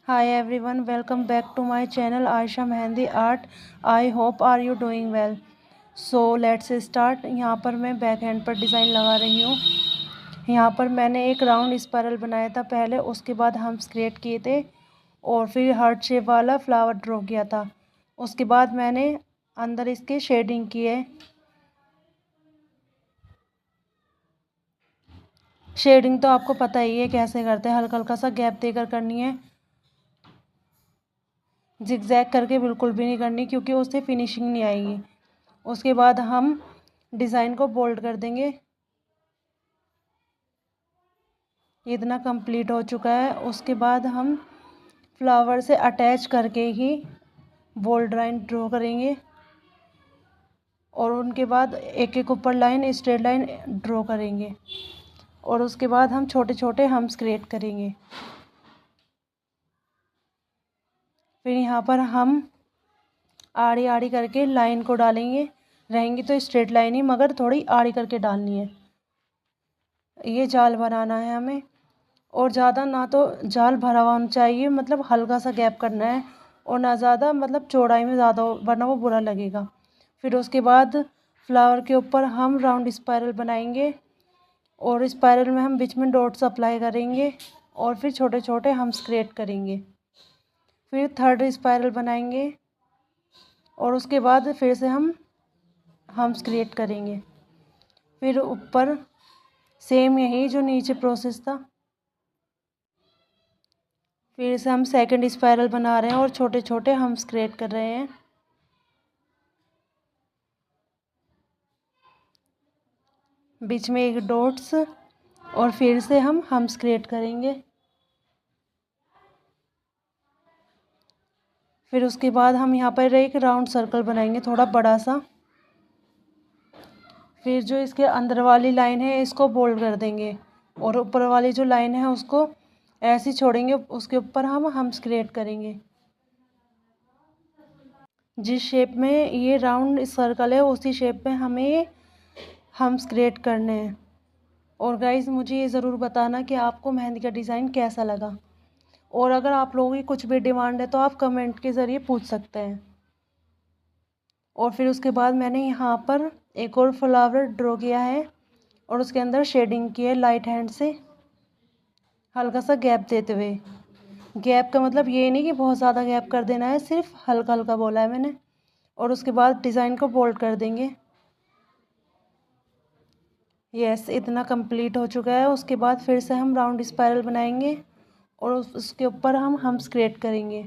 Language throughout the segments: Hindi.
Hi everyone, welcome back to my channel Aisha Mehendi Art. I hope are you doing well. So let's start. यहाँ पर मैं बैक हैंड पर डिज़ाइन लगा रही हूँ। यहाँ पर मैंने एक राउंड स्पायरल बनाया था पहले, उसके बाद हम्स क्रिएट किए थे और फिर हार्ट शेप वाला फ्लावर ड्रॉ किया था। उसके बाद मैंने अंदर इसके शेडिंग की है। शेडिंग तो आपको पता ही है कैसे करते हैं, हल्का हल्का सा गैप देकर करनी है, जिगजैग करके बिल्कुल भी नहीं करनी क्योंकि उससे फिनिशिंग नहीं आएगी। उसके बाद हम डिज़ाइन को बोल्ड कर देंगे। इतना कंप्लीट हो चुका है। उसके बाद हम फ्लावर से अटैच करके ही बोल्ड लाइन ड्रॉ करेंगे और उनके बाद एक एक ऊपर लाइन स्ट्रेट लाइन ड्रॉ करेंगे और उसके बाद हम छोटे छोटे हम्स क्रिएट करेंगे। फिर यहाँ पर हम आड़ी आड़ी करके लाइन को डालेंगे। रहेंगी तो स्ट्रेट लाइन ही, मगर थोड़ी आड़ी करके डालनी है। ये जाल बनाना है हमें और ज़्यादा ना तो जाल भरा हुआ होना चाहिए, मतलब हल्का सा गैप करना है, और ना ज़्यादा मतलब चौड़ाई में ज़्यादा हो, वरना वो बुरा लगेगा। फिर उसके बाद फ्लावर के ऊपर हम राउंड स्पायरल बनाएंगे और स्पायरल में हम बीच में डॉट्स अप्लाई करेंगे और फिर छोटे छोटे हम्स क्रिएट करेंगे। फिर थर्ड स्पायरल बनाएंगे और उसके बाद फिर से हम हम्स क्रिएट करेंगे। फिर ऊपर सेम यही जो नीचे प्रोसेस था। फिर से हम सेकंड स्पायरल बना रहे हैं और छोटे छोटे हम्स क्रिएट कर रहे हैं। बीच में एक डॉट्स और फिर से हम हम्स क्रिएट करेंगे। फिर उसके बाद हम यहाँ पर एक राउंड सर्कल बनाएंगे थोड़ा बड़ा सा। फिर जो इसके अंदर वाली लाइन है इसको बोल्ड कर देंगे और ऊपर वाली जो लाइन है उसको ऐसे ही छोड़ेंगे, उसके ऊपर हम हम्स क्रिएट करेंगे। जिस शेप में ये राउंड सर्कल है उसी शेप में हमें हम्स क्रिएट करने हैं। और गाइस मुझे ये ज़रूर बताना कि आपको मेहंदी का डिज़ाइन कैसा लगा, और अगर आप लोगों की कुछ भी डिमांड है तो आप कमेंट के ज़रिए पूछ सकते हैं। और फिर उसके बाद मैंने यहाँ पर एक और फ्लावर ड्रॉ किया है और उसके अंदर शेडिंग की है लाइट हैंड से, हल्का सा गैप देते हुए। गैप का मतलब ये नहीं कि बहुत ज़्यादा गैप कर देना है, सिर्फ हल्का हल्का बोला है मैंने। और उसके बाद डिज़ाइन को बोल्ड कर देंगे। यस, इतना कंप्लीट हो चुका है। उसके बाद फिर से हम राउंड स्पायरल बनाएंगे और उसके ऊपर हम हम्स क्रिएट करेंगे।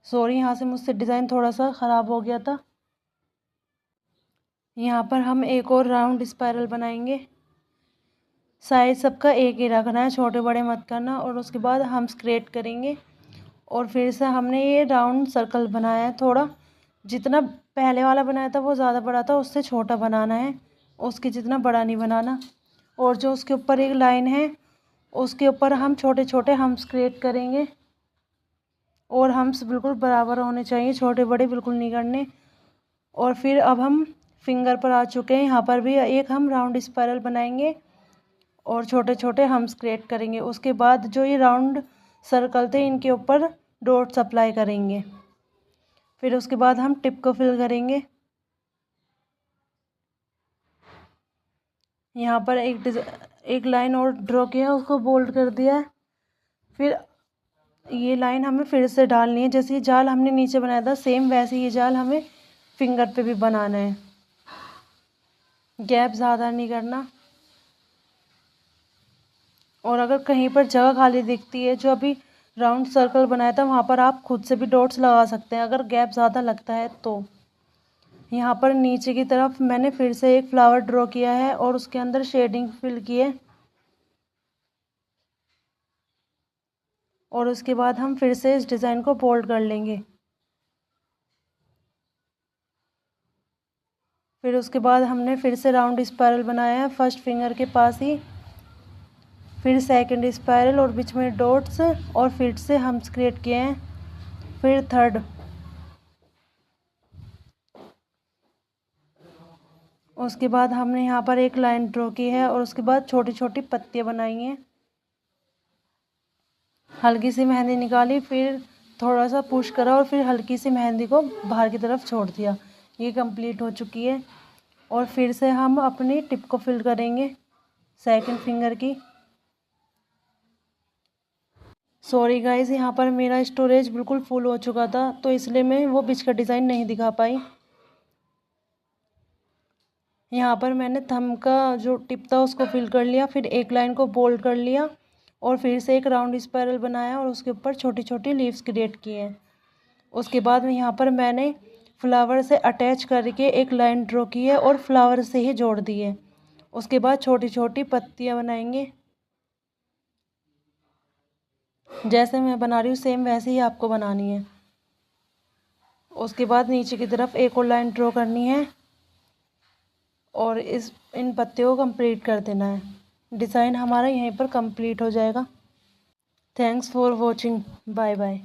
सॉरी, यहाँ से मुझसे डिज़ाइन थोड़ा सा ख़राब हो गया था। यहाँ पर हम एक और राउंड स्पायरल बनाएंगे। साइज सबका एक ही रखना है, छोटे बड़े मत करना। और उसके बाद हम्स क्रिएट करेंगे और फिर से हमने ये राउंड सर्कल बनाया है थोड़ा। जितना पहले वाला बनाया था वो ज़्यादा बड़ा था, उससे छोटा बनाना है, उसके जितना बड़ा नहीं बनाना। और जो उसके ऊपर एक लाइन है उसके ऊपर हम छोटे छोटे हम्स क्रिएट करेंगे और हम्स बिल्कुल बराबर होने चाहिए, छोटे बड़े बिल्कुल नहीं करने। और फिर अब हम फिंगर पर आ चुके हैं। यहाँ पर भी एक हम राउंड स्पायरल बनाएंगे और छोटे छोटे हम्स क्रिएट करेंगे। उसके बाद जो ये राउंड सर्कल थे इनके ऊपर डॉट्स अप्लाई करेंगे। फिर उसके बाद हम टिप को फिल करेंगे। यहाँ पर एक लाइन और ड्रॉ किया, उसको बोल्ड कर दिया है। फिर ये लाइन हमें फिर से डालनी है, जैसे ये जाल हमने नीचे बनाया था सेम वैसे ये जाल हमें फिंगर पे भी बनाना है। गैप ज़्यादा नहीं करना। और अगर कहीं पर जगह खाली दिखती है, जो अभी राउंड सर्कल बनाया था वहाँ पर आप खुद से भी डॉट्स लगा सकते हैं अगर गैप ज़्यादा लगता है तो। यहाँ पर नीचे की तरफ मैंने फिर से एक फ्लावर ड्रॉ किया है और उसके अंदर शेडिंग फिल की है। और उसके बाद हम फिर से इस डिज़ाइन को फोल्ड कर लेंगे। फिर उसके बाद हमने फिर से राउंड स्पायरल बनाया है फर्स्ट फिंगर के पास ही। फिर सेकंड स्पायरल और बीच में डॉट्स और फिर से हम्स क्रिएट किए हैं। फिर थर्ड, उसके बाद हमने यहाँ पर एक लाइन ड्रॉ की है और उसके बाद छोटी छोटी पत्तियाँ बनाई हैं। हल्की सी मेहंदी निकाली, फिर थोड़ा सा पुश करा और फिर हल्की सी मेहंदी को बाहर की तरफ छोड़ दिया। ये कंप्लीट हो चुकी है। और फिर से हम अपनी टिप को फिल करेंगे सेकंड फिंगर की। सॉरी गाइस, यहाँ पर मेरा स्टोरेज बिल्कुल फुल हो चुका था, तो इसलिए मैं वो बीच का डिज़ाइन नहीं दिखा पाई। यहाँ पर मैंने थंब का जो टिप था उसको फिल कर लिया, फिर एक लाइन को बोल्ड कर लिया और फिर से एक राउंड स्पाइरल बनाया और उसके ऊपर छोटी छोटी लीव्स क्रिएट किए। उसके बाद में यहाँ पर मैंने फ्लावर से अटैच करके एक लाइन ड्रॉ की है और फ्लावर से ही जोड़ दी है। उसके बाद छोटी छोटी पत्तियाँ बनाएंगे। जैसे मैं बना रही हूँ सेम वैसे ही आपको बनानी है। उसके बाद नीचे की तरफ एक और लाइन ड्रॉ करनी है और इन पत्तियों को कंप्लीट कर देना है। डिज़ाइन हमारा यहीं पर कंप्लीट हो जाएगा। Thanks for watching. Bye bye.